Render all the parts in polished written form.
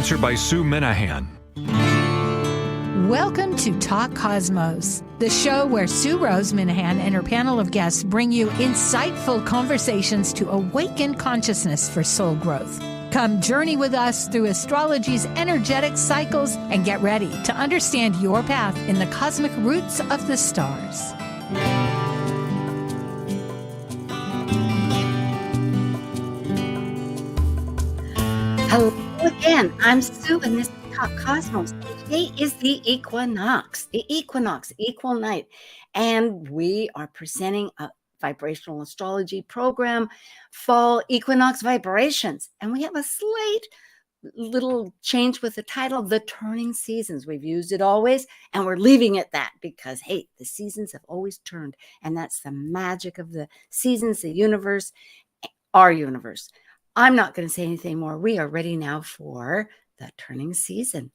sponsored by Sue Minahan. Welcome to Talk Cosmos, the show where Sue Rose Minahan and her panel of guests bring you insightful conversations to awaken consciousness for soul growth. Come journey with us through astrology's energetic cycles and get ready to understand your path in the cosmic roots of the stars. Hello again, I'm Sue and this is Talk Cosmos. Today is the equinox, equal night, and we are presenting a vibrational astrology program, Fall Equinox Vibrations, and we have a slight little change with the title, The Turning Seasons. We've used it always, and we're leaving it that because, hey, the seasons have always turned, and that's the magic of the seasons, the universe, our universe. I'm not going to say anything more. We are ready now for the turning season.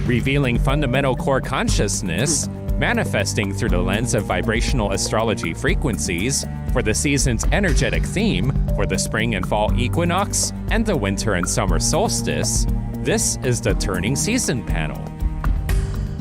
Revealing fundamental core consciousness, manifesting through the lens of vibrational astrology frequencies for the season's energetic theme for the spring and fall equinox and the winter and summer solstice. This is the Turning Season panel.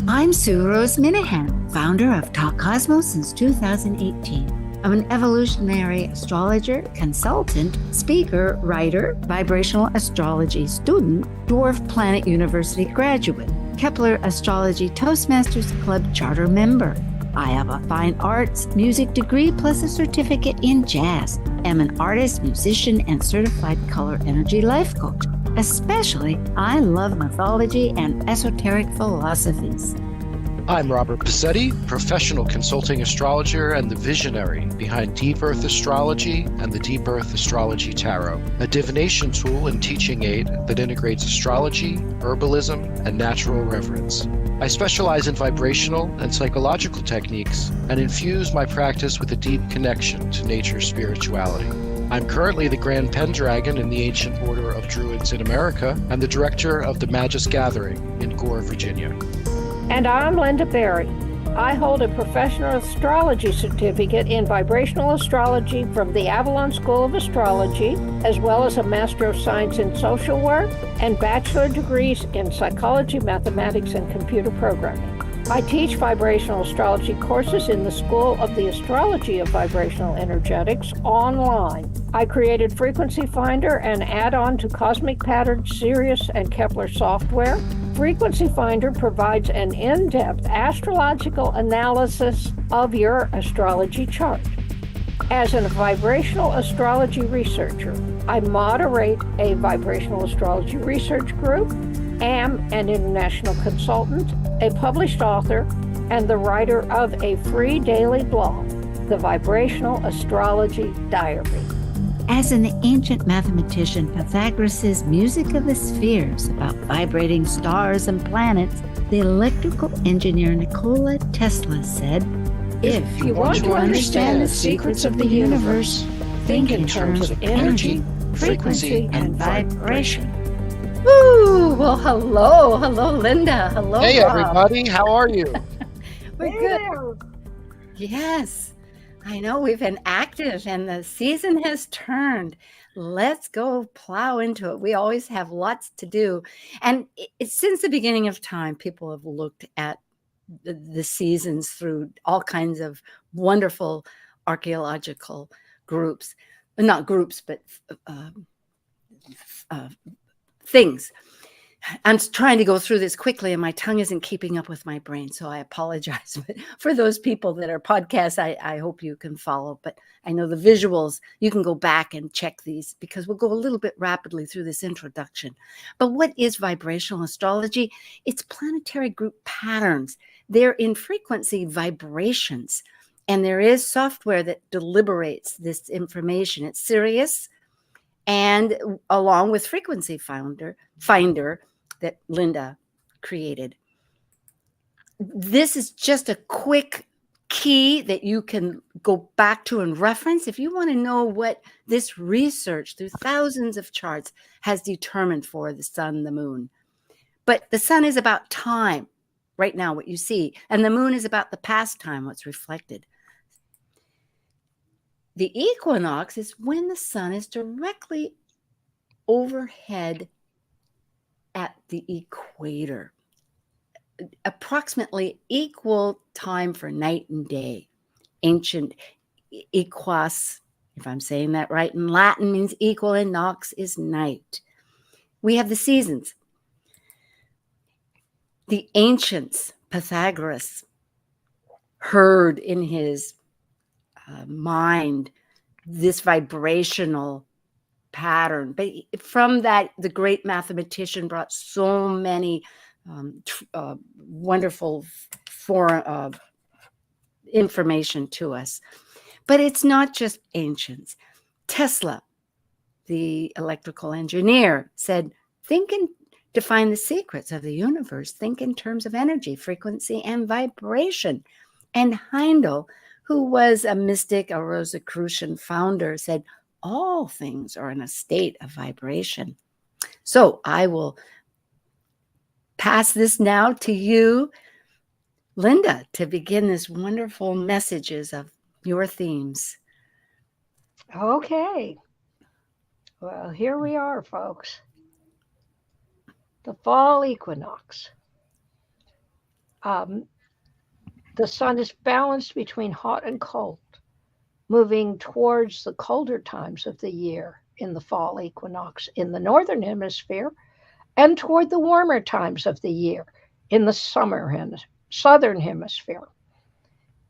I'm Sue Rose Minahan, founder of Talk Cosmos since 2018. I'm an evolutionary astrologer, consultant, speaker, writer, vibrational astrology student, Dwarf Planet University graduate, Kepler Astrology Toastmasters Club charter member. I have a fine arts music degree plus a certificate in jazz. I'm an artist, musician, and certified color energy life coach. Especially, I love mythology and esoteric philosophies. I'm Robert Pacitti, professional consulting astrologer and the visionary behind Deep Earth Astrology and the Deep Earth Astrology Tarot, a divination tool and teaching aid that integrates astrology, herbalism, and natural reverence. I specialize in vibrational and psychological techniques and infuse my practice with a deep connection to nature's spirituality. I'm currently the Grand Pendragon in the Ancient Order of Druids in America and the director of the Magus Gathering in Gore, Virginia. And I'm Linda Berry. I hold a professional astrology certificate in vibrational astrology from the Avalon School of Astrology, as well as a Master of Science in Social Work and bachelor degrees in psychology, mathematics, and computer programming. I teach vibrational astrology courses in the School of the Astrology of Vibrational Energetics online. I created Frequency Finder, an add-on to Cosmic Patterns, Sirius, and Kepler software. Frequency Finder provides an in-depth astrological analysis of your astrology chart. As a vibrational astrology researcher, I moderate a vibrational astrology research group, am an international consultant, a published author, and the writer of a free daily blog, The Vibrational Astrology Diary. As an ancient mathematician, Pythagoras' music of the spheres about vibrating stars and planets, the electrical engineer Nikola Tesla said, "If you want to understand the secrets of the universe, think in terms of energy, frequency, and vibration." Woo! Well, hello, Linda. Hello, Hey, Rob. everybody. How are you? We're good. Yes. I know we've been active and the season has turned. Let's go plow into it. We always have lots to do. And since the beginning of time, people have looked at the seasons through all kinds of wonderful archaeological groups. Not groups, but things. I'm trying to go through this quickly and my tongue isn't keeping up with my brain, so I apologize. But for those people that are podcasts, I hope you can follow. But I know the visuals, you can go back and check these because we'll go a little bit rapidly through this introduction. But what is vibrational astrology? It's planetary group patterns. They're in frequency vibrations. And there is software that deliberates this information. It's Sirius and along with Frequency Finder that Linda created. This is just a quick key that you can go back to and reference if you want to know what this research through thousands of charts has determined for the sun, the moon. But the sun is about time right now, what you see, and the moon is about the past time, what's reflected. The equinox is when the sun is directly overhead at the equator. Approximately equal time for night and day. Ancient equos, if I'm saying that right in Latin, means equal, and nox is night. We have the seasons. The ancients, Pythagoras, heard in his mind this vibrational pattern. But from that, the great mathematician brought so many wonderful information to us. But it's not just ancients. Tesla, the electrical engineer, said, to find the secrets of the universe, think in terms of energy, frequency, and vibration. And Heindel, who was a mystic, a Rosicrucian founder, said, all things are in a state of vibration. So I will pass this now to you, Linda, to begin this wonderful messages of your themes. Okay. Well, here we are, folks. The fall equinox. The sun is balanced between hot and cold, moving towards the colder times of the year in the fall equinox in the northern hemisphere, and toward the warmer times of the year in the southern hemisphere.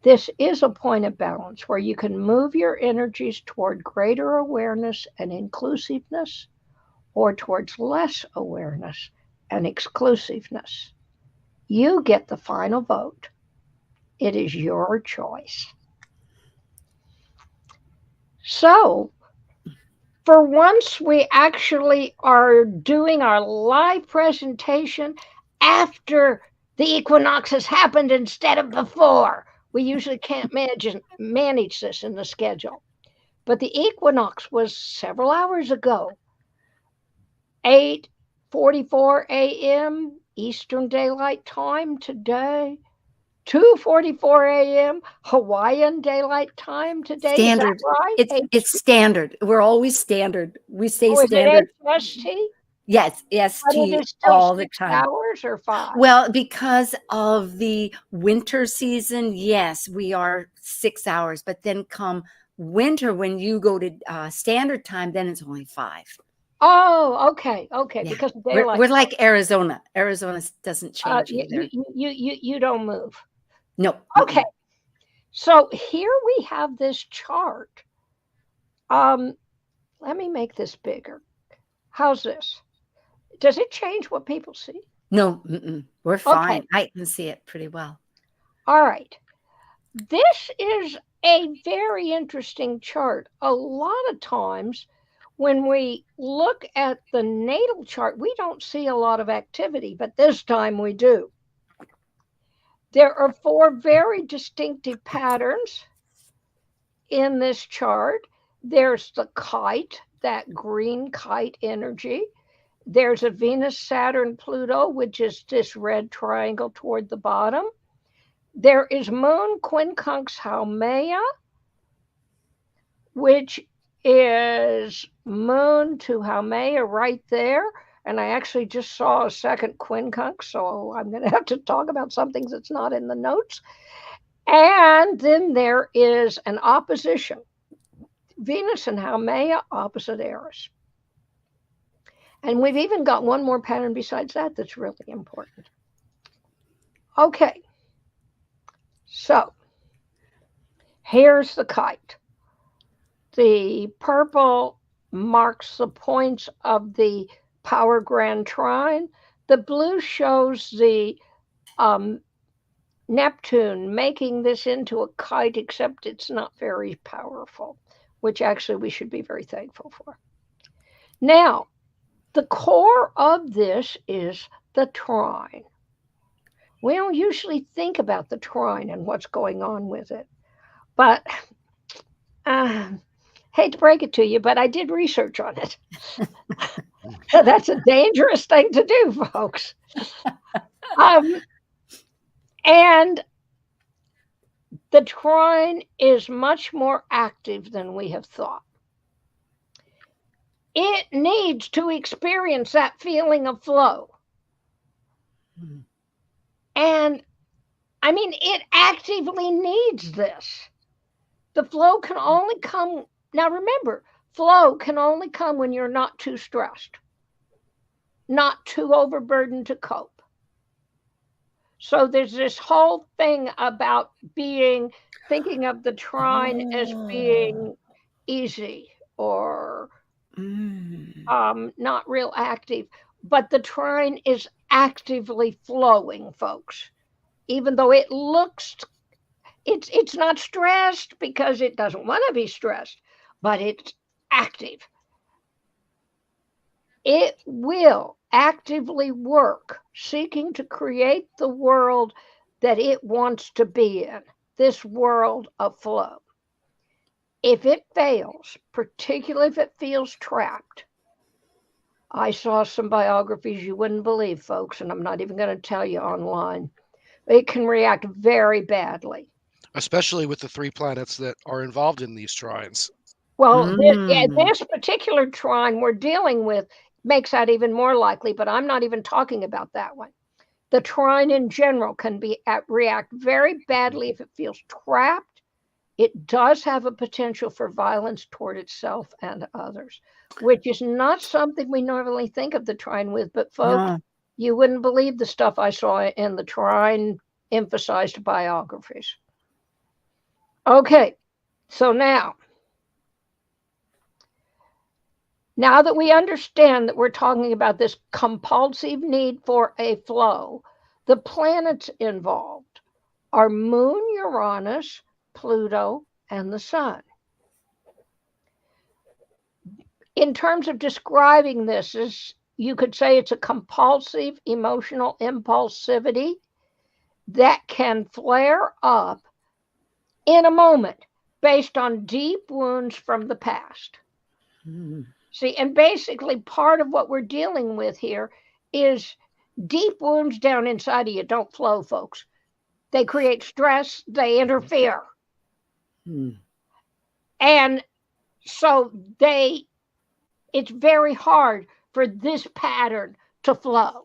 This is a point of balance where you can move your energies toward greater awareness and inclusiveness, or towards less awareness and exclusiveness. You get the final vote. It is your choice. So, for once, we actually are doing our live presentation after the equinox has happened instead of before. We usually can't manage this in the schedule. But the equinox was several hours ago, 8:44 a.m. Eastern Daylight Time today, 2:44 a.m. Hawaiian Daylight Time today. Standard. Is that right? It's standard. We're always standard. We say Oh, standard. Is it HST? Yes, But it ST is still all the 6 time. hours or 5? Well, because of the winter season, yes, we are 6 hours. But then come winter, when you go to standard time, then it's only 5. Oh, okay. Yeah. Because We're like Arizona. Arizona doesn't change either. You don't move. No. Okay. So here we have this chart. Let me make this bigger. How's this? Does it change what people see? No, we're fine. Okay. I can see it pretty well. All right. This is a very interesting chart. A lot of times when we look at the natal chart, we don't see a lot of activity, but this time we do. There are 4 very distinctive patterns in this chart. There's the kite, that green kite energy. There's a Venus, Saturn, Pluto, which is this red triangle toward the bottom. There is Moon, Quincunx, Haumea, which is Moon to Haumea right there. And I actually just saw a second quincunx, so I'm going to have to talk about something that's not in the notes. And then there is an opposition. Venus and Haumea, opposite Eris. And we've even got one more pattern besides that that's really important. Okay. So here's the kite. The purple marks the points of the power grand trine. The blue shows the Neptune making this into a kite, except it's not very powerful, which actually we should be very thankful for. Now, the core of this is the trine. We don't usually think about the trine and what's going on with it, but hate to break it to you, but I did research on it. That's a dangerous thing to do, folks. And the trine is much more active than we have thought. It needs to experience that feeling of flow. And I mean, it actively needs this. The flow can only come. Now remember, flow can only come when you're not too stressed, not too overburdened to cope. So there's this whole thing about thinking of the trine as being easy or not real active, but the trine is actively flowing, folks. Even though it looks, it's not stressed because it doesn't want to be stressed, but it's active. It will actively work, seeking to create the world that it wants to be in, this world of flow. If it fails, particularly if it feels trapped, I saw some biographies you wouldn't believe, folks, and I'm not even going to tell you online. It can react very badly. Especially with the 3 planets that are involved in these trines. Well, this particular trine we're dealing with makes that even more likely, but I'm not even talking about that one. The trine in general can react very badly if it feels trapped. It does have a potential for violence toward itself and others, which is not something we normally think of the trine with. But folks, you wouldn't believe the stuff I saw in the trine emphasized biographies. Okay, so now that we understand that we're talking about this compulsive need for a flow, the planets involved are Moon, Uranus, Pluto, and the Sun. In terms of describing this, you could say it's a compulsive emotional impulsivity that can flare up in a moment based on deep wounds from the past. See, and basically part of what we're dealing with here is deep wounds down inside of you don't flow, folks. They create stress, they interfere. And so it's very hard for this pattern to flow.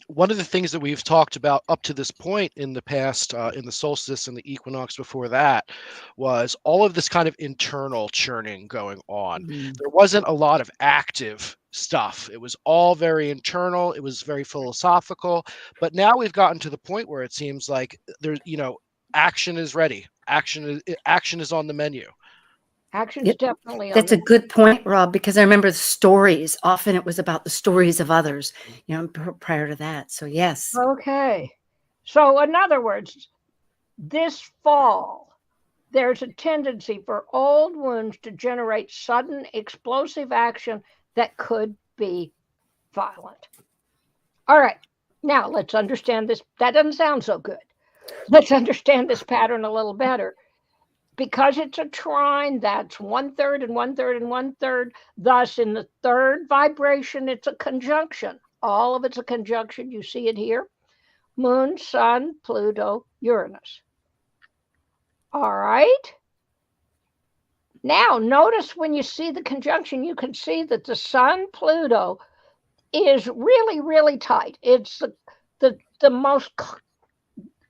One of the things that we've talked about up to this point in the past, in the solstice and the equinox before that, was all of this kind of internal churning going on. There wasn't a lot of active stuff. It was all very internal. It was very philosophical. But now we've gotten to the point where it seems like there's, action is ready. Action is on the menu. Action's definitely on. That's a good point, Rob, because I remember the stories. Often it was about the stories of others, prior to that. So yes. Okay. So in other words, this fall, there's a tendency for old wounds to generate sudden explosive action that could be violent. All right. Now let's understand this. That doesn't sound so good. Let's understand this pattern a little better. Because it's a trine, that's 1/3 and 1/3 and 1/3. Thus, in the third vibration, it's a conjunction. All of it's a conjunction. You see it here. Moon, Sun, Pluto, Uranus. All right. Now, notice when you see the conjunction, you can see that the Sun, Pluto is really, really tight. It's the most,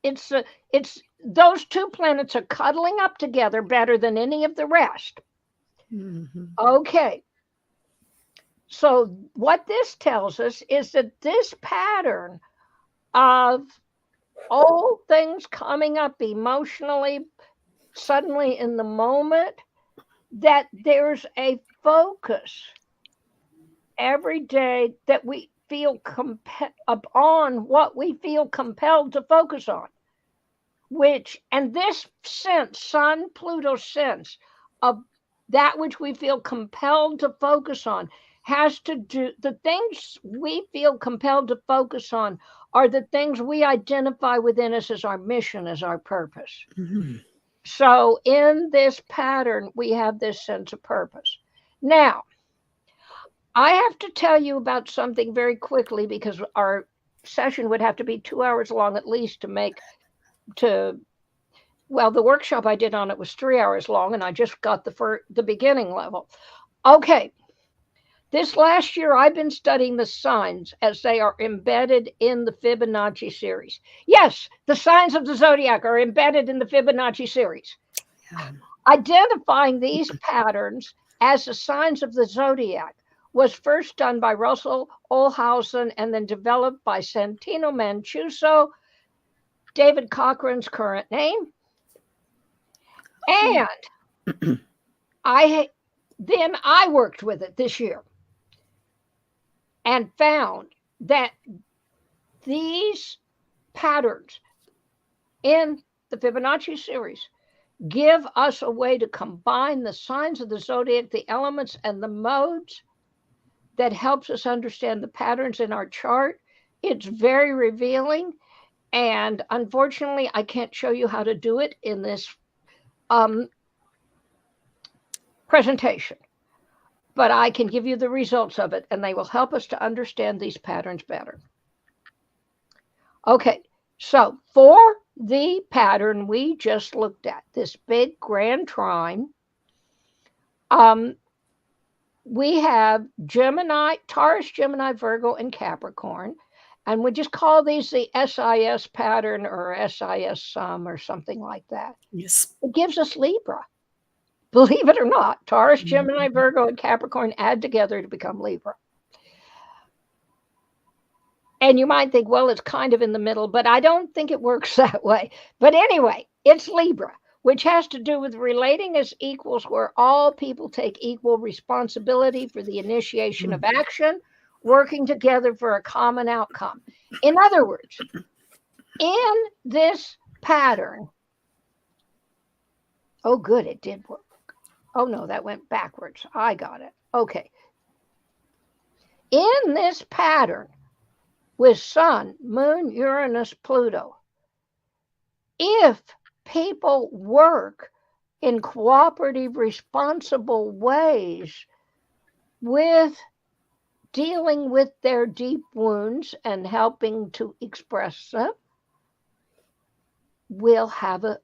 it's those two planets are cuddling up together better than any of the rest. Okay. So what this tells us is that this pattern of old things coming up emotionally, suddenly in the moment, that there's a focus every day that we feel upon what we feel compelled to focus on. And this sense, Sun, Pluto sense of that which we feel compelled to focus on has to do, the things we feel compelled to focus on are the things we identify within us as our mission, as our purpose. So in this pattern, we have this sense of purpose. Now, I have to tell you about something very quickly because our session would have to be 2 hours long at least the workshop I did on it was 3 hours long, and I just got the beginning level. Okay, This last year, I've been studying the signs as they are embedded in the Fibonacci series. Yes, the signs of the zodiac are embedded in the Fibonacci series. Identifying these patterns as the signs of the zodiac was first done by Russell Olhausen and then developed by Santino Mancuso, David Cochran's current name. And I worked with it this year and found that these patterns in the Fibonacci series give us a way to combine the signs of the zodiac, the elements, and the modes that helps us understand the patterns in our chart. It's very revealing, and unfortunately, I can't show you how to do it in this presentation, but I can give you the results of it, and they will help us to understand these patterns better. Okay, so for the pattern we just looked at, this big grand trine, we have Gemini, Taurus, Gemini, Virgo, and Capricorn, and we just call these the SIS pattern or SIS sum or something like that. Yes. It gives us Libra. Believe it or not, Taurus, Gemini, Virgo, and Capricorn add together to become Libra. And you might think, well, it's kind of in the middle, but I don't think it works that way. But anyway, it's Libra, which has to do with relating as equals, where all people take equal responsibility for the initiation of action, working together for a common outcome. In other words, in this pattern, oh, good, it did work. Oh, no, that went backwards. I got it. Okay. In this pattern, with Sun, Moon, Uranus, Pluto, if people work in cooperative, responsible ways with dealing with their deep wounds and helping to express them, we'll have a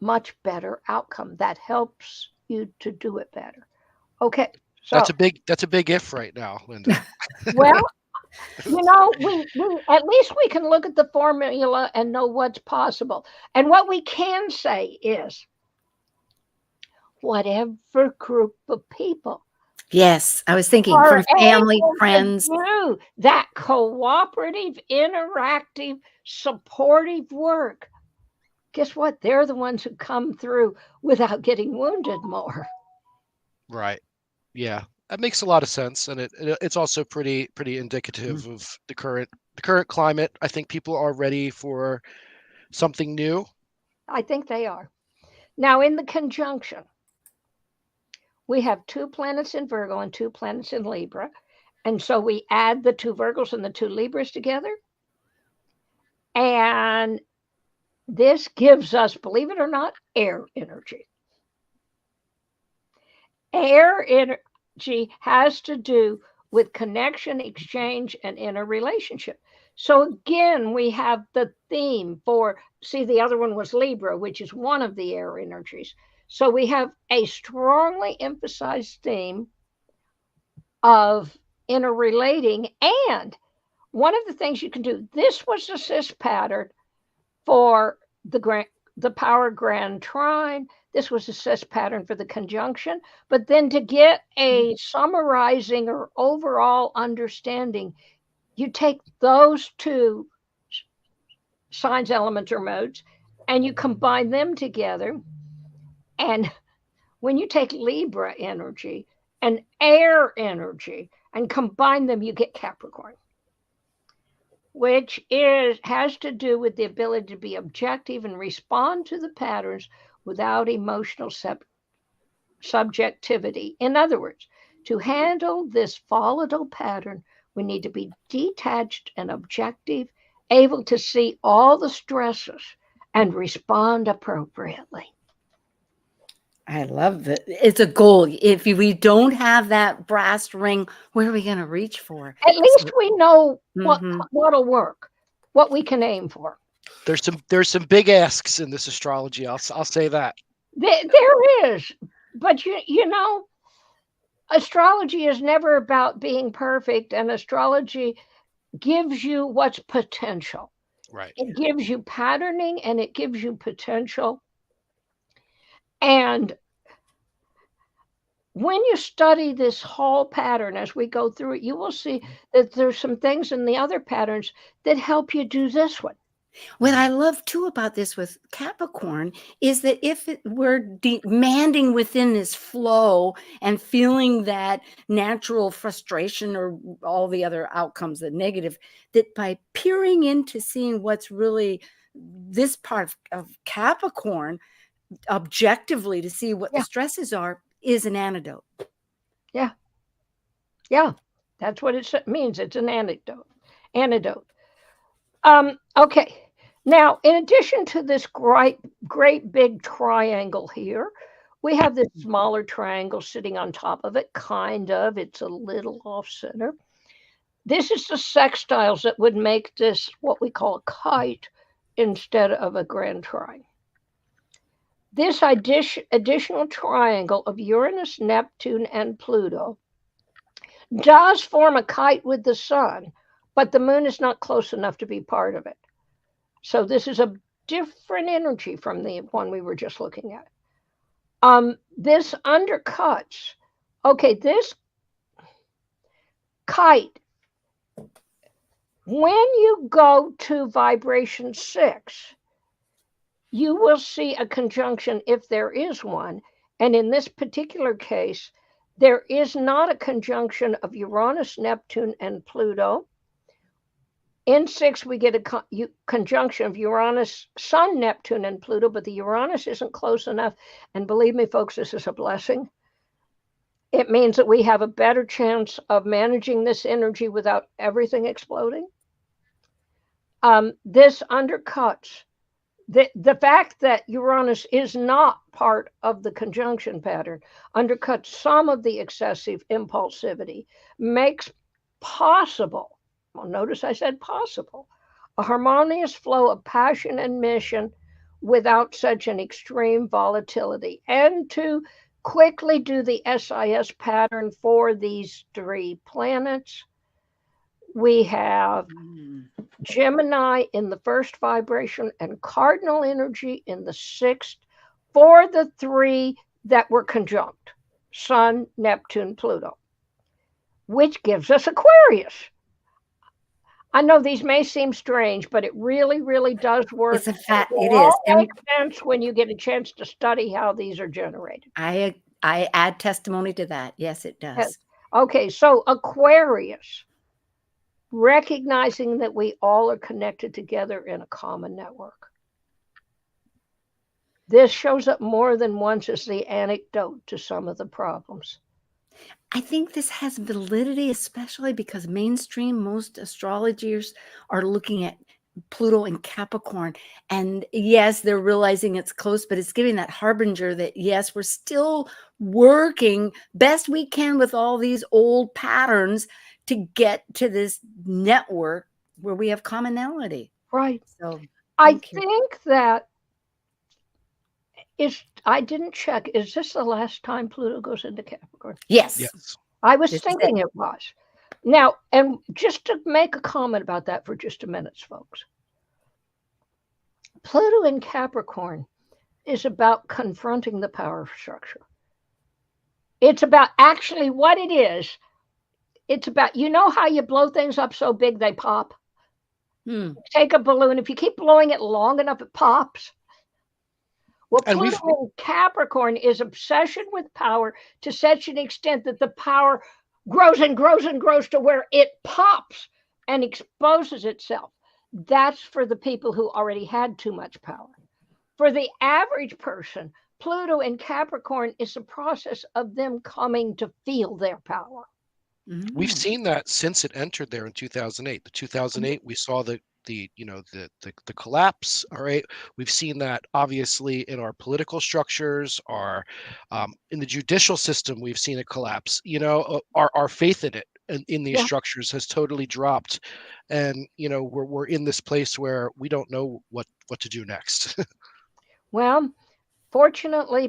much better outcome. That helps you to do it better. Okay. So that's a big if right now, Linda. Well, you know, we at least we can look at the formula and know what's possible. And what we can say is, whatever group of people. Yes, I was thinking for family, friends. Do that cooperative, interactive, supportive work. Guess what? They're the ones who come through without getting wounded more. Right. Yeah. That makes a lot of sense, and it's also pretty indicative of the current climate. I think people are ready for something new. I think they are. Now, in the conjunction, we have 2 planets in Virgo and 2 planets in Libra, and so we add the 2 Virgos and the 2 Libras together, and this gives us, believe it or not, air energy. Air energy has to do with connection, exchange, and interrelationship. So again, we have the theme for, see, the other one was Libra, which is one of the air energies. So we have a strongly emphasized theme of interrelating. And one of the things you can do, this was the cis pattern for the power grand trine. This was a cis pattern for the conjunction. But then to get a summarizing or overall understanding, you take those 2 signs, elements, or modes, and you combine them together. And when you take Libra energy and air energy and combine them, you get Capricorn, which has to do with the ability to be objective and respond to the patterns without emotional subjectivity. In other words, to handle this volatile pattern, we need to be detached and objective, able to see all the stresses and respond appropriately. I love it. It's a goal. If we don't have that brass ring, where are we going to reach for? At least we know what'll work, what we can aim for. There's some big asks in this astrology. I'll say that. There is, but you know, astrology is never about being perfect, and astrology gives you what's potential. Right. It gives you patterning and it gives you potential. And when you study this whole pattern as we go through it, you will see that there's some things in the other patterns that help you do this one. What I love too about this with Capricorn is that if we're demanding within this flow and feeling that natural frustration or all the other outcomes, the negative, that by peering into seeing what's really this part of Capricorn objectively to see what the stresses are is an antidote. Yeah. Yeah. That's what it means. It's an antidote. Okay. Now, in addition to this great big triangle here, we have this smaller triangle sitting on top of it, kind of. It's a little off center. This is the sextiles that would make this what we call a kite instead of a grand trine. This additional triangle of Uranus, Neptune, and Pluto does form a kite with the sun, but the moon is not close enough to be part of it. So this is a different energy from the one we were just looking at. This undercuts, okay, this kite, when you go to vibration 6, you will see a conjunction if there is one. And in this particular case, there is not a conjunction of Uranus, Neptune, and Pluto. In 6, we get a conjunction of Uranus, Sun, Neptune, and Pluto, but the Uranus isn't close enough. And believe me, folks, this is a blessing. It means that we have a better chance of managing this energy without everything exploding. This undercuts the fact that Uranus is not part of the conjunction pattern, undercuts some of the excessive impulsivity, makes possible, well, notice I said possible, a harmonious flow of passion and mission without such an extreme volatility. And to quickly do the SIS pattern for these 3 planets, we have Gemini in the first vibration and cardinal energy in the 6th for the 3 that were conjunct, Sun, Neptune, Pluto, which gives us Aquarius. I know these may seem strange, but it really, really does work. It's a fact. It all is. And makes sense when you get a chance to study how these are generated. I add testimony to that. Yes, it does. Yes. Okay, so Aquarius, recognizing that we all are connected together in a common network. This shows up more than once as the antidote to some of the problems. I think this has validity, especially because mainstream, most astrologers are looking at Pluto and Capricorn. And yes, they're realizing it's close, but it's giving that harbinger that, yes, we're still working best we can with all these old patterns to get to this network where we have commonality. Right. So I think that I didn't check. Is this the last time Pluto goes into Capricorn? Yes. I was thinking it was. Now, and just to make a comment about that for just a minute, folks. Pluto in Capricorn is about confronting the power structure. It's about actually what it is. It's about, you know how you blow things up so big they pop? Take a balloon. If you keep blowing it long enough, it pops. Well, Pluto in Capricorn is obsession with power to such an extent that the power grows and grows and grows to where it pops and exposes itself. That's for the people who already had too much power. For the average person, Pluto in Capricorn is a process of them coming to feel their power. We've seen that since it entered there in 2008. The 2008, we saw the collapse. All right, we've seen that obviously in our political structures, in the judicial system. We've seen it collapse. Our faith in it and in these structures has totally dropped, and we're in this place where we don't know what to do next. Well, Fortunately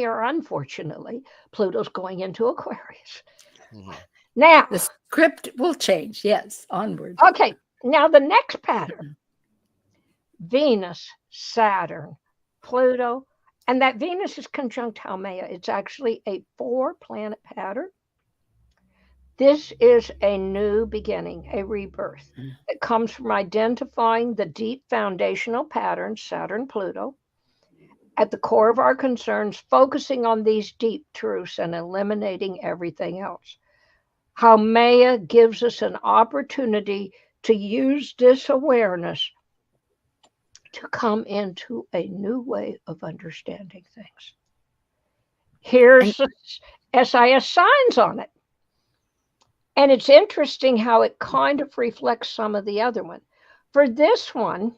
or unfortunately, Pluto's going into Aquarius. Mhm. Now, The script will change. Yes, onward. okay, now the next pattern, Venus, Saturn, Pluto, and that Venus is conjunct Haumea. It's actually a 4-planet pattern. This is a new beginning, a rebirth. It comes from identifying the deep foundational patterns, Saturn, Pluto, at the core of our concerns, focusing on these deep truths and eliminating everything else. Haumea gives us an opportunity to use this awareness to come into a new way of understanding things. Here's the SIS signs on it. And it's interesting how it kind of reflects some of the other one. For this one,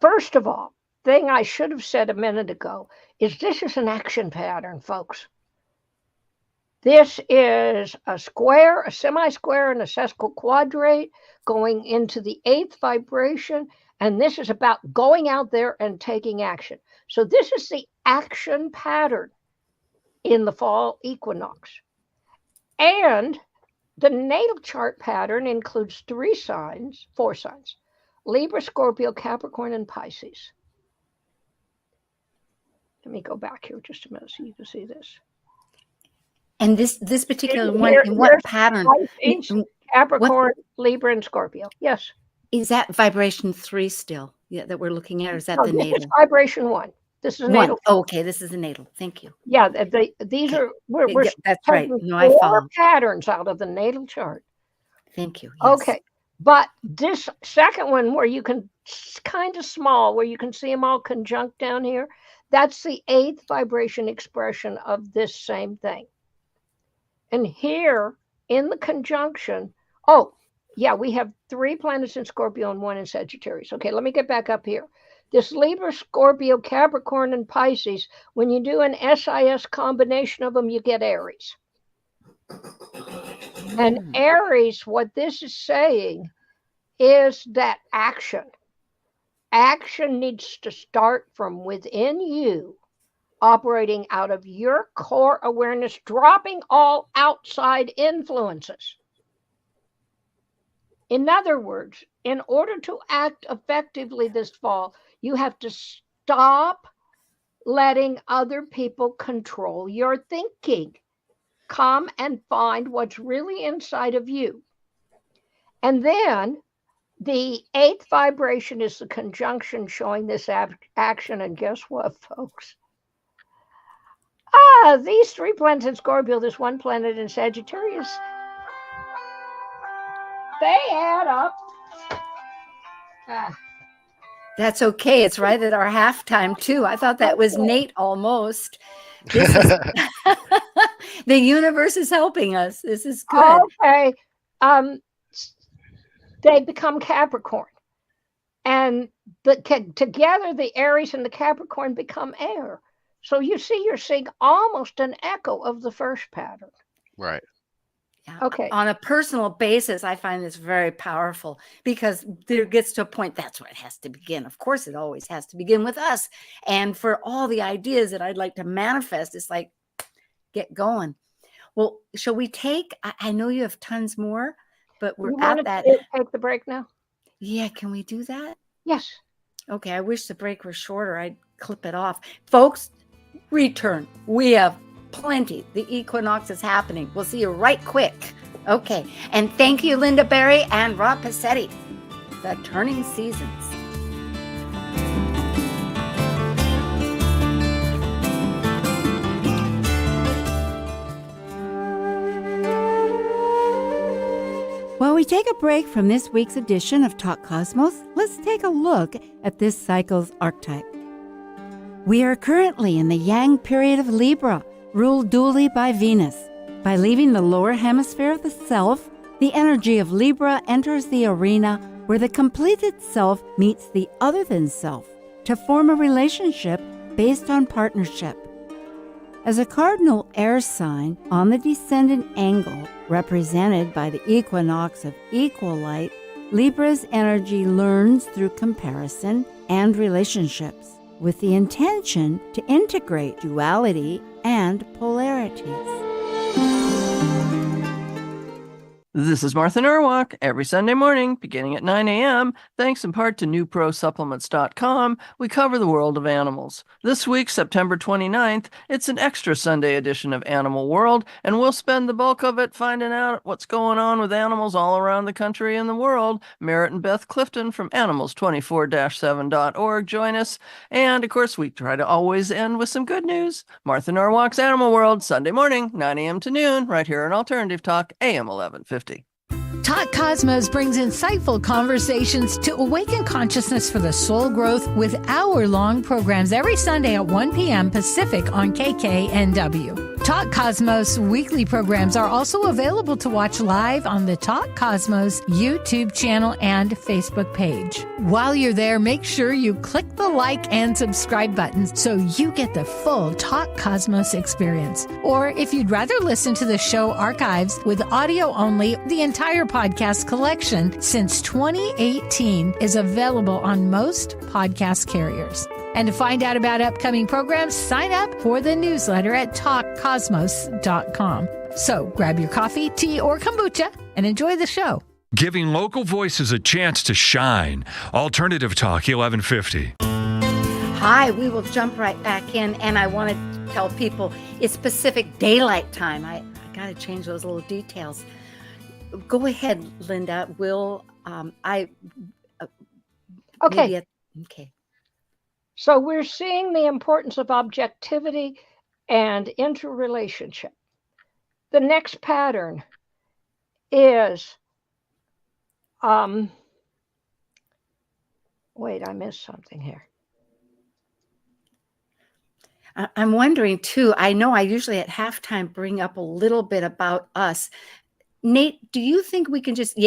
first of all, thing I should have said a minute ago is this is an action pattern, folks. This is a square, a semi-square, and a sesquiquadrate going into the 8th vibration. And this is about going out there and taking action. So this is the action pattern in the fall equinox. And the natal chart pattern includes 4 signs, Libra, Scorpio, Capricorn, and Pisces. Let me go back here just a minute so you can see this. And this particular one, in what pattern? Pisces, Capricorn, Libra, and Scorpio. Yes. Is that vibration 3 still? Yeah, that we're looking at, or is that the natal? This is vibration 1. This is one. natal. Oh, okay, this is a natal. Thank you. Yeah, these are we're that's right. No, I 4 follow. patterns out of the natal chart. Thank you. Yes. Okay, but this second one where you can kind of small, where you can see them all conjunct down here, that's the 8th vibration expression of this same thing. And here in the conjunction, oh, yeah, we have 3 planets in Scorpio and 1 in Sagittarius. Okay, let me get back up here. This Libra, Scorpio, Capricorn, and Pisces, when you do an SIS combination of them, you get Aries. And Aries, what this is saying is that action needs to start from within you, operating out of your core awareness, dropping all outside influences. In other words, in order to act effectively this fall, you have to stop letting other people control your thinking. Come and find what's really inside of you. And then the 8th vibration is the conjunction showing this action. And guess what, folks? These 3 planets in Scorpio, this 1 planet in Sagittarius, they add up. That's okay. It's right at our halftime too. I thought that was Nate almost. This is, the universe is helping us. This is good. Okay. They become Capricorn. And together the Aries and the Capricorn become air. So you see, you're seeing almost an echo of the first pattern. Right. Yeah. Okay. On a personal basis, I find this very powerful because there gets to a point, that's where it has to begin. Of course, it always has to begin with us. And for all the ideas that I'd like to manifest, it's like, get going. Well, shall we take, I know you have tons more, but we're at that. Take the break now? Yeah, can we do that? Yes. Okay, I wish the break were shorter. I'd clip it off. Folks, return. We have plenty. The equinox is happening. We'll see you right quick. Okay. And thank you, Linda Berry and Rob Pacetti. The Turning Seasons. While we take a break from this week's edition of Talk Cosmos, let's take a look at this cycle's archetype. We are currently in the Yang period of Libra, ruled dually by Venus. By leaving the lower hemisphere of the self, the energy of Libra enters the arena where the completed self meets the other than self to form a relationship based on partnership. As a cardinal air sign on the descendant angle, represented by the equinox of equal light, Libra's energy learns through comparison and relationships, with the intention to integrate duality and polarities. This is Martha Norwalk. Every Sunday morning, beginning at 9 a.m., thanks in part to newprosupplements.com, we cover the world of animals. This week, September 29th, it's an extra Sunday edition of Animal World, and we'll spend the bulk of it finding out what's going on with animals all around the country and the world. Merritt and Beth Clifton from animals24-7.org join us. And, of course, we try to always end with some good news. Martha Norwalk's Animal World, Sunday morning, 9 a.m. to noon, right here on Alternative Talk, AM 1150. Talk Cosmos brings insightful conversations to awaken consciousness for the soul growth with hour-long programs every Sunday at 1 p.m. Pacific on KKNW. Talk Cosmos weekly programs are also available to watch live on the Talk Cosmos YouTube channel and Facebook page. While you're there, make sure you click the like and subscribe buttons so you get the full Talk Cosmos experience. Or if you'd rather listen to the show archives with audio only, the entire podcast collection since 2018 is available on most podcast carriers. And to find out about upcoming programs, sign up for the newsletter at talkcosmos.com. So grab your coffee, tea, or kombucha and enjoy the show. Giving local voices a chance to shine. Alternative Talk 1150. Hi, we will jump right back in, and I want to tell people it's Pacific Daylight Time. I got to change those little details. Go ahead, Linda. Okay. Okay. So we're seeing the importance of objectivity and interrelationship. The next pattern is, wait, I missed something here. I'm wondering too, I know I usually at halftime bring up a little bit about us. Nate, do you think we can just,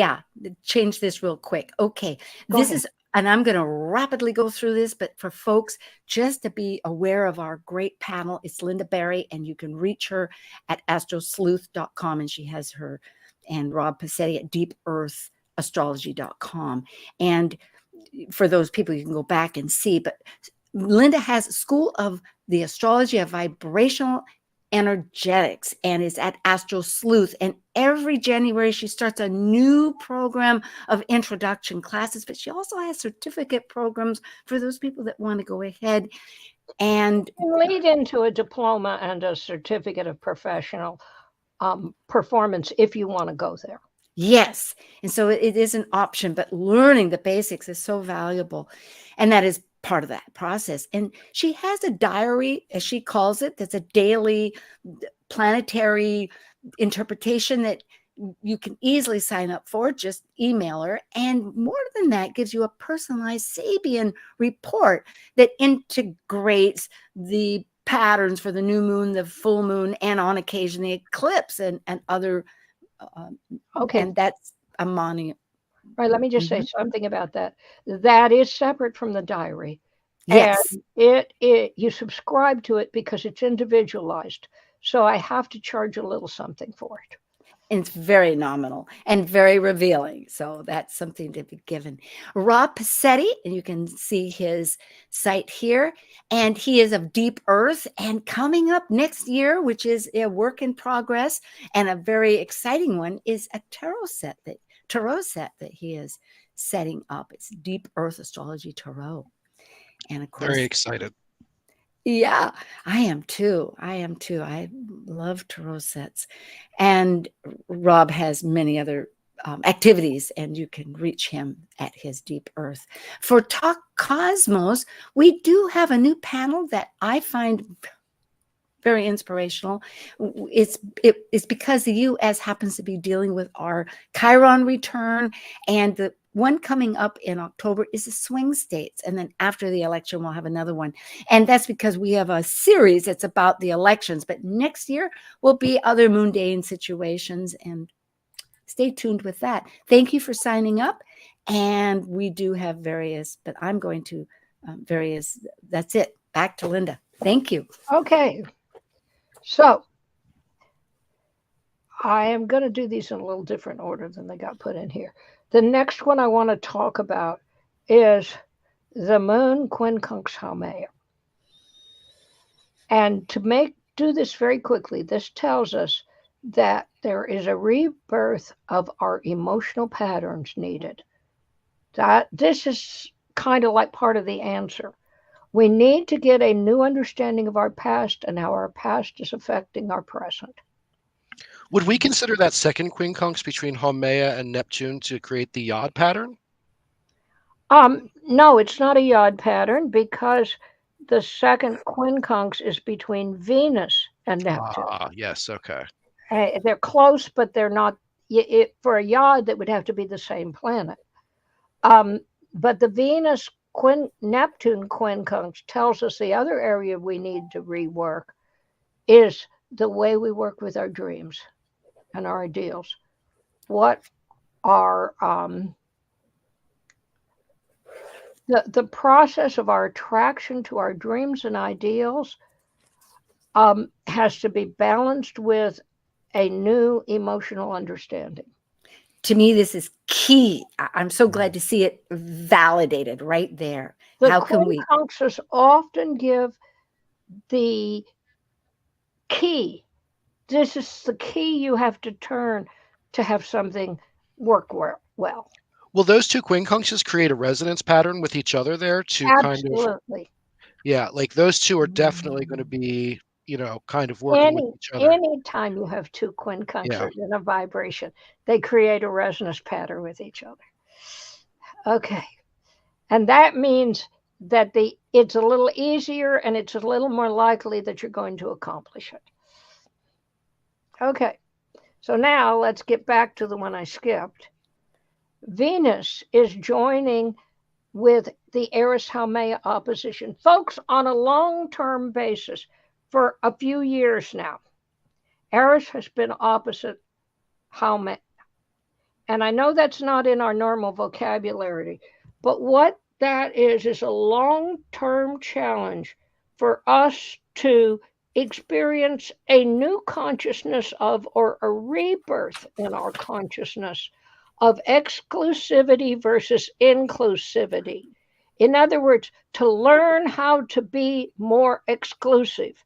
change this real quick? Okay. Go ahead. And I'm going to rapidly go through this, but for folks, just to be aware of our great panel, it's Linda Barry, and you can reach her at AstroSleuth.com, and she has her and Rob Pacitti at deepearthastrology.com. And for those people, you can go back and see, but Linda has a School of the Astrology of Vibrational Energetics and is at AstroSleuth, and every January she starts a new program of introduction classes, but she also has certificate programs for those people that want to go ahead and lead into a diploma and a certificate of professional performance if you want to go there. Yes. And so it is an option, but learning the basics is so valuable, and that is part of that process. And she has a diary, as she calls it, that's a daily planetary interpretation that you can easily sign up for. Just email her. And more than that, gives you a personalized Sabian report that integrates the patterns for the new moon, the full moon, and on occasion the eclipse and other. Okay. And that's a monument. Right, let me just say something about that. That is separate from the diary. Yes. And you subscribe to it because it's individualized. So I have to charge a little something for it. And it's very nominal and very revealing. So that's something to be given. Rob Pacitti, and you can see his site here, and he is of Deep Earth. And coming up next year, which is a work in progress and a very exciting one, is a tarot set that he is setting up. It's Deep Earth Astrology Tarot. And of course, Very excited. Yeah, I am too. I love tarot sets. And Rob has many other activities, and you can reach him at his Deep Earth. For Talk Cosmos, we do have a new panel that I find very inspirational. It's because the U.S. happens to be dealing with our Chiron return, and the one coming up in October is the swing states. And then after the election, we'll have another one. And that's because we have a series that's about the elections. But next year will be other mundane situations. And stay tuned with that. Thank you for signing up. And we do have various, but I'm going to that's it. Back to Linda. Thank you. Okay. So I am going to do these in a little different order than they got put in here. The next one I want to talk about is the moon quincunx Haumea. And to do this very quickly, this tells us that there is a rebirth of our emotional patterns needed. That this is kind of like part of the answer. We need to get a new understanding of our past and how our past is affecting our present. Would we consider that second quincunx between Haumea and Neptune to create the Yod pattern? No, it's not a Yod pattern because the second quincunx is between Venus and Neptune. Yes, okay. They're close, but they're not. For a Yod, that would have to be the same planet. But the Venus Neptune quincunx tells us the other area we need to rework is the way we work with our dreams and our ideals. What are the process of our attraction to our dreams and ideals has to be balanced with a new emotional understanding. To me, this is key. I'm so glad to see it validated right there. How can we? Quincunxes often give the key. This is the key you have to turn to have something work well. Will those two quincunxes create a resonance pattern with each other there to Absolutely. Yeah, like those two are definitely going to be, kind of working with each other. Anytime you have two quincunxes in a vibration, they create a resonance pattern with each other. Okay. And that means that it's a little easier and it's a little more likely that you're going to accomplish it. Okay. So now let's get back to the one I skipped. Venus is joining with the Eris Haumea opposition. Folks, on a long-term basis, for a few years now, Eris has been opposite Haumea. And I know that's not in our normal vocabulary, but what that is a long-term challenge for us to experience a new consciousness of, or a rebirth in our consciousness of exclusivity versus inclusivity. In other words, to learn how to be more exclusive,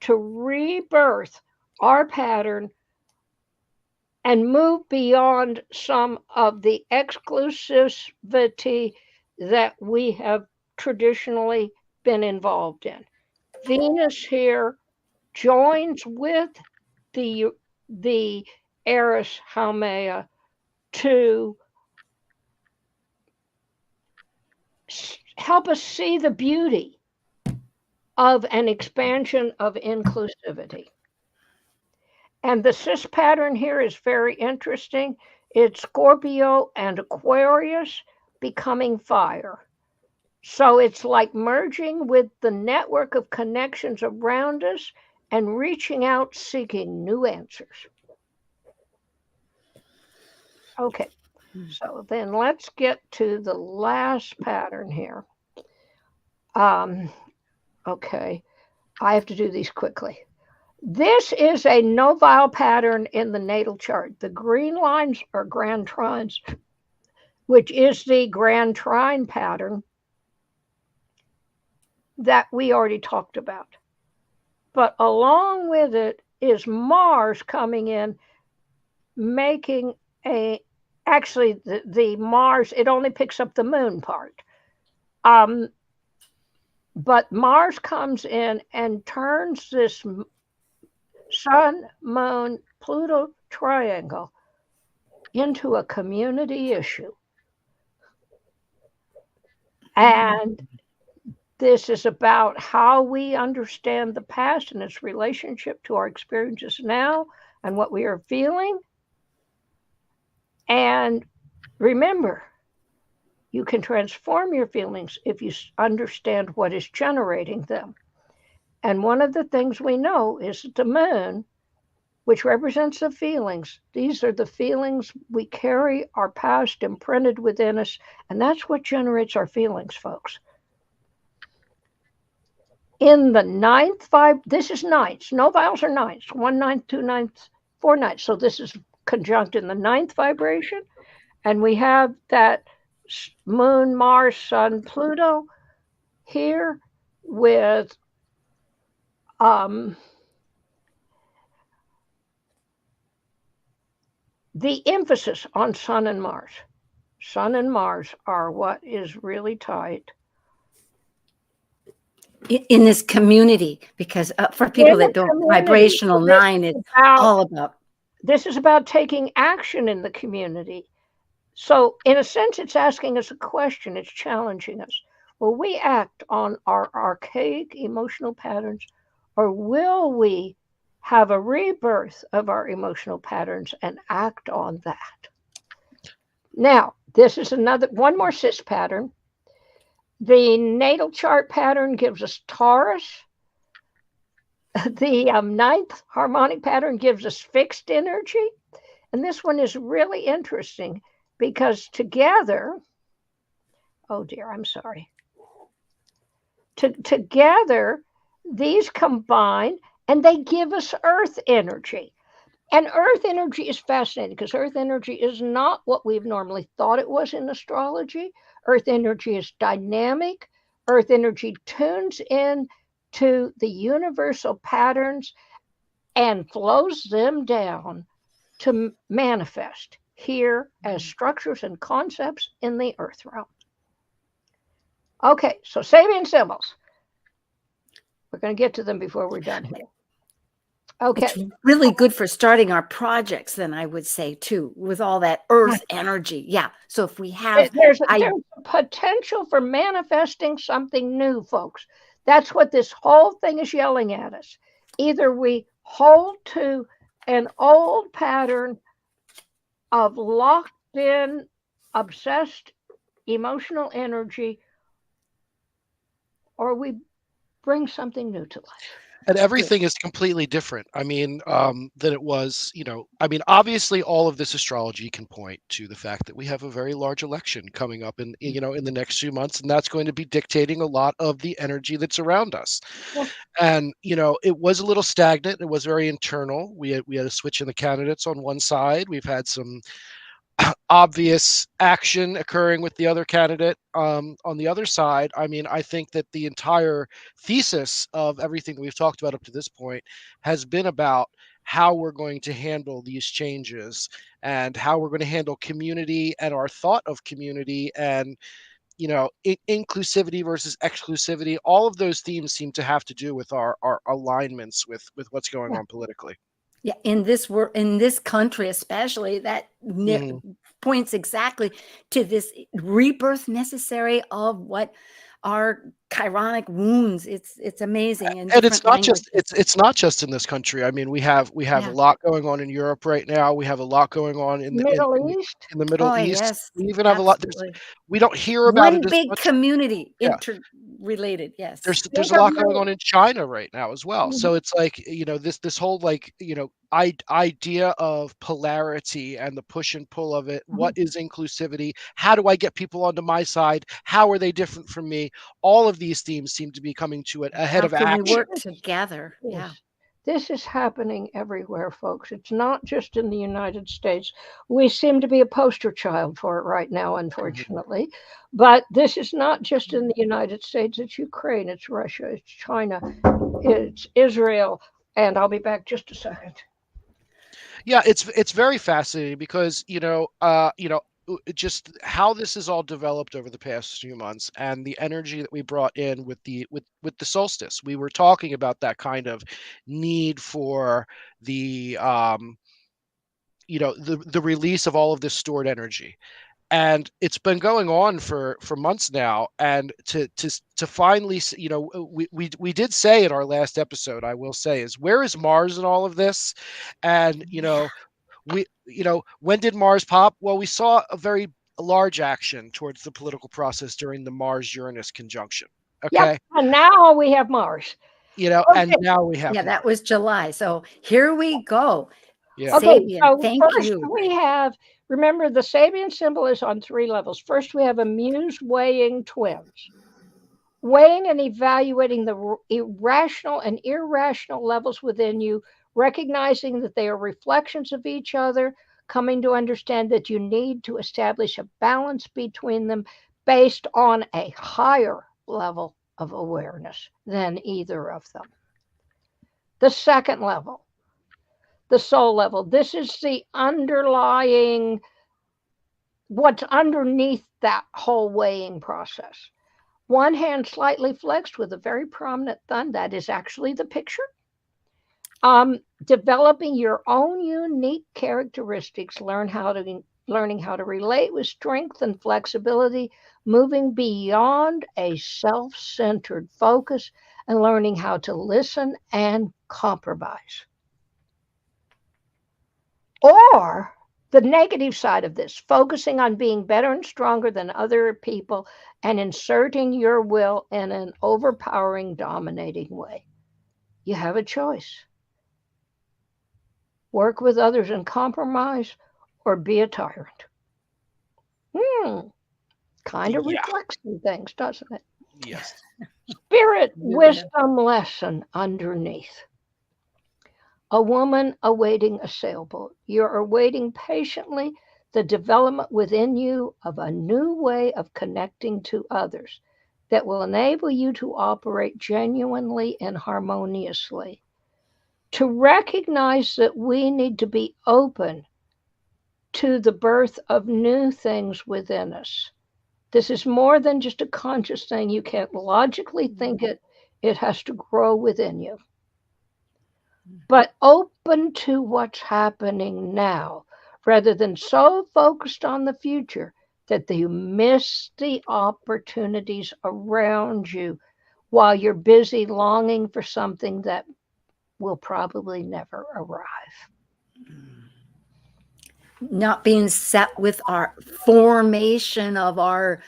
to rebirth our pattern and move beyond some of the exclusivity that we have traditionally been involved in. Venus here joins with the Eris Haumea to help us see the beauty of an expansion of inclusivity. And the cis pattern here is very interesting. It's Scorpio and Aquarius becoming fire. So it's like merging with the network of connections around us and reaching out, seeking new answers. Okay, so then let's get to the last pattern here. Okay, I have to do these quickly. This is a novile pattern in the natal chart. The green lines are grand trines, which is the grand trine pattern that we already talked about. But along with it is Mars coming in, making actually the Mars, it only picks up the moon part. But Mars comes in and turns this Sun, Moon, Pluto triangle into a community issue. And this is about how we understand the past and its relationship to our experiences now and what we are feeling. And remember, you can transform your feelings if you understand what is generating them. And one of the things we know is the moon, which represents the feelings. These are the feelings we carry, our past imprinted within us, and that's what generates our feelings, folks. In the ninth this is ninths. Noviles are ninths. 1 ninth, 2 ninths, 4 ninths. So this is conjunct in the ninth vibration. And we have that Moon, Mars, Sun, Pluto here with the emphasis on Sun and Mars. Sun and Mars are what is really tight. In this community, because for people that don't, vibrational 9 is all about. This is about taking action in the community. So in a sense, it's asking us a question. It's challenging us. Will we act on our archaic emotional patterns, or will we have a rebirth of our emotional patterns and act on that? Now, this is one more cis pattern. The natal chart pattern gives us Taurus. The ninth harmonic pattern gives us fixed energy. And this one is really interesting because together, oh dear, I'm sorry. Together, these combine and they give us earth energy. And earth energy is fascinating because earth energy is not what we've normally thought it was in astrology. Earth energy is dynamic. Earth energy tunes in to the universal patterns and flows them down to manifest here as structures and concepts in the earth realm. Okay, so Sabian symbols. We're going to get to them before we're done here. Okay. It's really good for starting our projects, then I would say, too, with all that earth energy. Yeah. So if we have... There's a potential for manifesting something new, folks. That's what this whole thing is yelling at us. Either we hold to an old pattern of locked in, obsessed emotional energy, or we bring something new to life. And everything is completely different. I mean, than it was, I mean, obviously all of this astrology can point to the fact that we have a very large election coming up in the next few months, and that's going to be dictating a lot of the energy that's around us. Yeah. And, it was a little stagnant. It was very internal. We had a switch in the candidates on one side. We've had some obvious action occurring with the other candidate on the other side. I mean, I think that the entire thesis of everything that we've talked about up to this point has been about how we're going to handle these changes and how we're going to handle community and our thought of community and inclusivity versus exclusivity. All of those themes seem to have to do with our alignments with what's going on politically. Yeah, in this country especially, that points exactly to this rebirth necessary of what are chironic wounds. It's amazing. And it's not just in this country. I mean, we have a lot going on in Europe right now. We have a lot going on in the Middle East. Yes, we even have a lot. We don't hear about it as big much. interrelated. Yes, there's a lot going on in China right now as well. So it's like this whole idea of polarity and the push and pull of it. What is inclusivity? How do I get people onto my side? How are they different from me? All of these themes seem to be coming to it ahead of action. We work together. Yeah. This is happening everywhere, folks. It's not just in the United States. We seem to be a poster child for it right now, unfortunately. But this is not just in the United States. It's Ukraine, it's Russia, it's China, it's Israel. And I'll be back just a second. Yeah, it's very fascinating because just how this has all developed over the past few months and the energy that we brought in with the solstice. We were talking about that kind of need for the the release of all of this stored energy. And it's been going on for months now, and to finally, we did say in our last episode, I will say, is where is Mars in all of this? And when did Mars pop? Well, we saw a very large action towards the political process during the Mars-Uranus conjunction. Okay, and now we have Mars. And now we have Mars. That was July. So here we go. Yeah. Okay, Sabian, so thank first you. we have, remember, the Sabian symbol is on 3 levels. First, we have a muse weighing twins. Weighing and evaluating the irrational and irrational levels within you, recognizing that they are reflections of each other, coming to understand that you need to establish a balance between them based on a higher level of awareness than either of them. The second level, the soul level, this is the underlying, what's underneath that whole weighing process. One hand slightly flexed with a very prominent thumb, that is actually the picture. Developing your own unique characteristics, learning how to relate with strength and flexibility, moving beyond a self-centered focus, and learning how to listen and compromise. Or the negative side of this, focusing on being better and stronger than other people and inserting your will in an overpowering, dominating way. You have a choice. Work with others and compromise, or be a tyrant. Kind of reflects some things, doesn't it? Yes. Spirit wisdom lesson underneath. A woman awaiting a sailboat. You're awaiting patiently the development within you of a new way of connecting to others that will enable you to operate genuinely and harmoniously. To recognize that we need to be open to the birth of new things within us. This is more than just a conscious thing. You can't logically think it. It has to grow within you. But open to what's happening now, rather than so focused on the future that you miss the opportunities around you while you're busy longing for something that will probably never arrive. Not being set with our formation of our,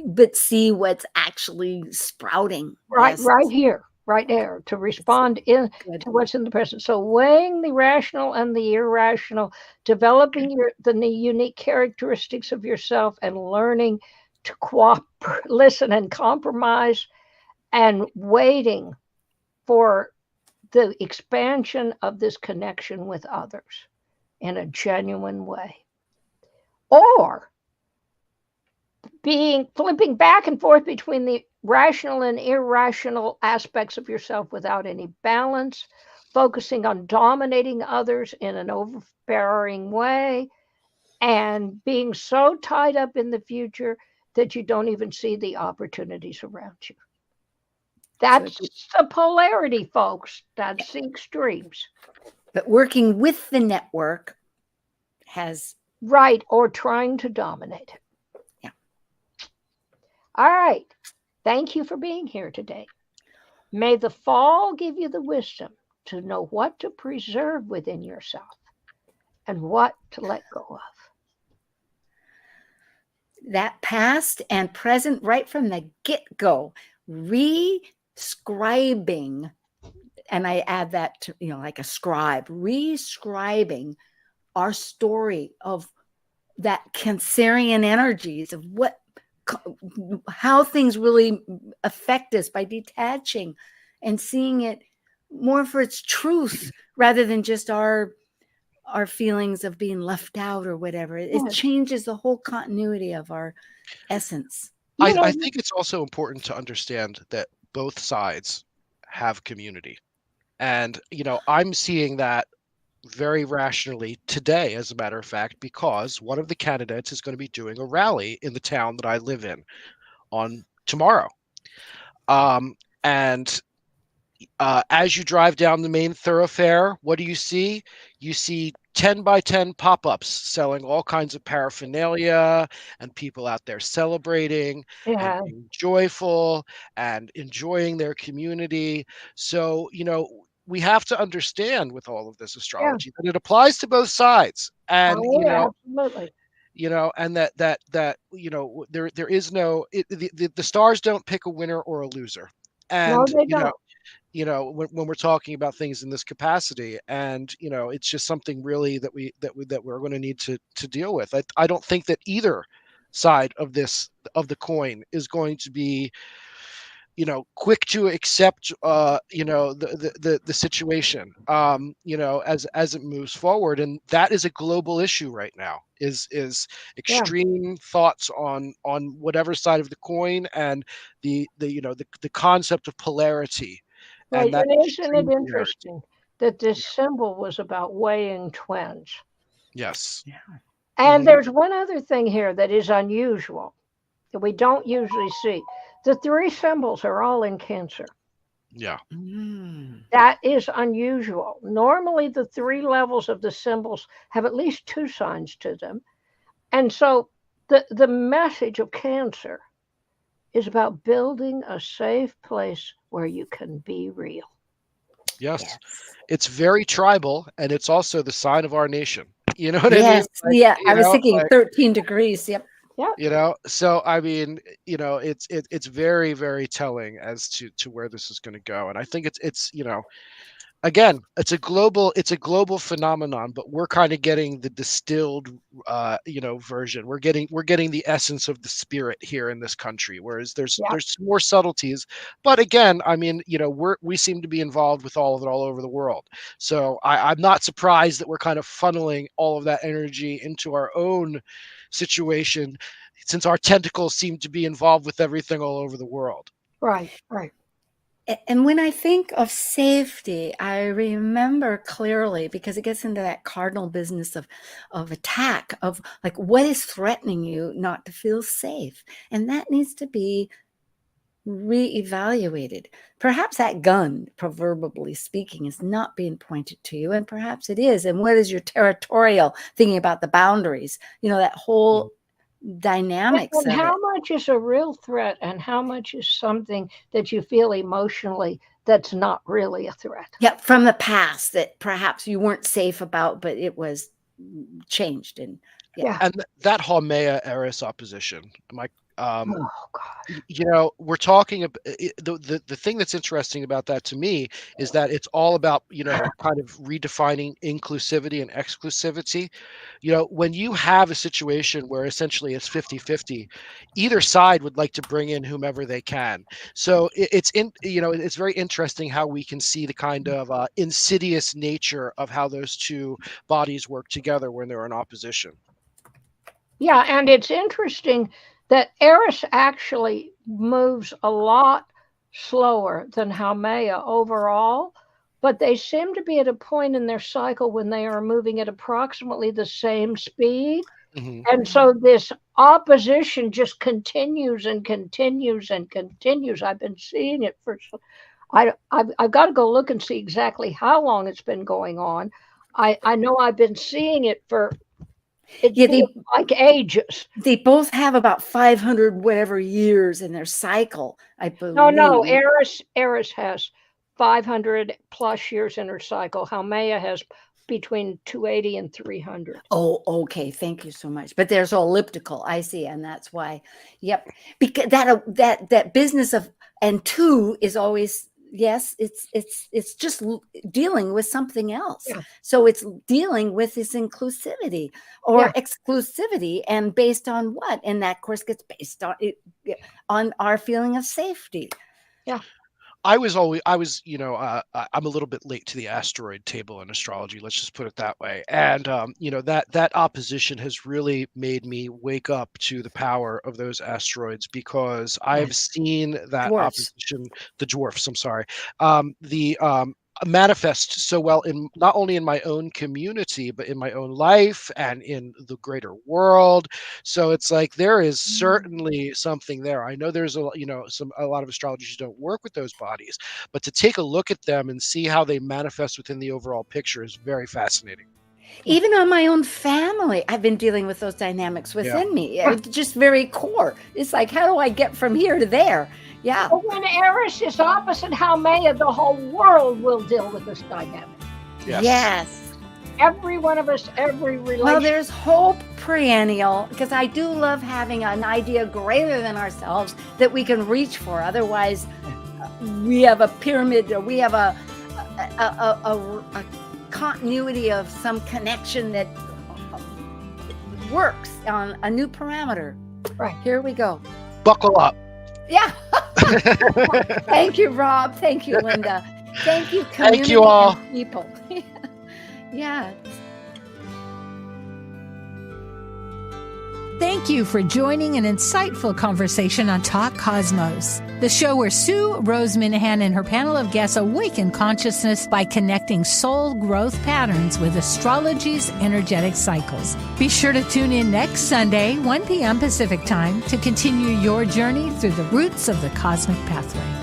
but see what's actually sprouting. Right, Yes. right here, right there, to respond to what's in the present. So weighing the rational and the irrational, developing the unique characteristics of yourself, and learning to listen and compromise, and waiting for the expansion of this connection with others in a genuine way. Or flipping back and forth between the rational and irrational aspects of yourself without any balance, focusing on dominating others in an overbearing way, and being so tied up in the future that you don't even see the opportunities around you. That's the polarity, folks. That's the extremes. But working with the network has... Right, or trying to dominate it. Yeah. All right. Thank you for being here today. May the fall give you the wisdom to know what to preserve within yourself and what to let go of. That past and present right from the get-go, re-scribing, and I add that to, like a scribe, re-scribing our story of that Cancerian energies of how things really affect us by detaching and seeing it more for its truth rather than just our feelings of being left out or whatever. It changes the whole continuity of our essence. I think it's also important to understand that both sides have community. And, I'm seeing that very rationally today, as a matter of fact, because one of the candidates is going to be doing a rally in the town that I live in on tomorrow. And as you drive down the main thoroughfare, what do you see? You see 10 by 10 pop-ups selling all kinds of paraphernalia, and people out there celebrating and being joyful and enjoying their community. So, we have to understand with all of this astrology that it applies to both sides. And, absolutely. And that there is no, the stars don't pick a winner or a loser. And, no, they don't. When we're talking about things in this capacity, and it's just something really that we're going to need to deal with. I don't think that either side of the coin is going to be quick to accept, the situation, as it moves forward. And that is a global issue right now, is Yeah. extreme thoughts on whatever side of the coin, and the concept of polarity, and Right. that And isn't extreme it polarity. interesting that this Yeah. symbol was about weighing twins? Yes. And Hmm. there's one other thing here that is unusual that we don't usually see. The three symbols are all in Cancer. Yeah. That is unusual. Normally, the three levels of the symbols have at least two signs to them. And so the message of Cancer is about building a safe place where you can be real. Yes. It's very tribal, and it's also the sign of our nation. You know what I mean? Yes. Yeah. I was thinking Like, 13 degrees. Yep. Yeah. so I mean, it's very, very telling as to where this is going to go. And I think it's again, it's a global phenomenon, but we're kind of getting the distilled version. We're getting the essence of the spirit here in this country, whereas there's Yeah. there's more subtleties. But again, I mean, we seem to be involved with all of it all over the world. So I'm not surprised that we're kind of funneling all of that energy into our own situation, since our tentacles seem to be involved with everything all over the world. Right. Right. And when I think of safety, I remember clearly, because it gets into that cardinal business of attack, of like what is threatening you not to feel safe. And that needs to be reevaluated. Perhaps that gun, proverbially speaking, is not being pointed to you, and perhaps it is. And what is your territorial, thinking about the boundaries, that whole dynamics And of how it. much is a real threat and how much is something that you feel emotionally that's not really a threat? Yeah, from the past that perhaps you weren't safe about, but it was changed. And Yeah. And that Haumea Eris opposition, Oh, God. we're talking about the thing that's interesting about that to me is that it's all about, kind of redefining inclusivity and exclusivity. When you have a situation where essentially it's 50-50, either side would like to bring in whomever they can. So it's very interesting how we can see the kind of insidious nature of how those two bodies work together when they're in opposition. Yeah, and it's interesting that Eris actually moves a lot slower than Haumea overall, but they seem to be at a point in their cycle when they are moving at approximately the same speed. Mhm. And so this opposition just continues and continues and continues. I've been seeing it I've got to go look and see exactly how long it's been going on. I know I've been seeing it for feels like ages. They both have about 500 whatever years in their cycle, I believe. No, Eris has 500 plus years in her cycle. Haumea has between 280 and 300. Oh, okay. Thank you so much. But there's elliptical. I see, and that's why. Yep. Because that business of and two is always yes. It's just dealing with something else. Yeah. So it's dealing with this inclusivity or exclusivity, and based on what? And that, of course, gets based on our feeling of safety. Yeah. I'm a little bit late to the asteroid table in astrology. Let's just put it that way. And that opposition has really made me wake up to the power of those asteroids, because I've seen that Dwarfs. opposition, the dwarfs. I'm sorry, manifest so well in not only in my own community, but in my own life and in the greater world. So it's like there is certainly something there. I know there's a lot of astrologers who don't work with those bodies, but to take a look at them and see how they manifest within the overall picture is very fascinating. Even on my own family, I've been dealing with those dynamics within me. Just very core. It's like, how do I get from here to there? Yeah. But when Eris is opposite Haumea, the whole world will deal with this dynamic. Yes. Every one of us, every relation. Well, there's hope perennial, because I do love having an idea greater than ourselves that we can reach for. Otherwise, we have a pyramid, or we have a continuity of some connection that works on a new parameter. Right. Here we go. Buckle up. Yeah. Thank you, Rob. Thank you, Linda. Thank you, community. Thank you all. And people. Yeah. Thank you for joining an insightful conversation on Talk Cosmos, the show where Sue Rose Minahan and her panel of guests awaken consciousness by connecting soul growth patterns with astrology's energetic cycles. Be sure to tune in next Sunday, 1 p.m. Pacific Time, to continue your journey through the roots of the cosmic pathway.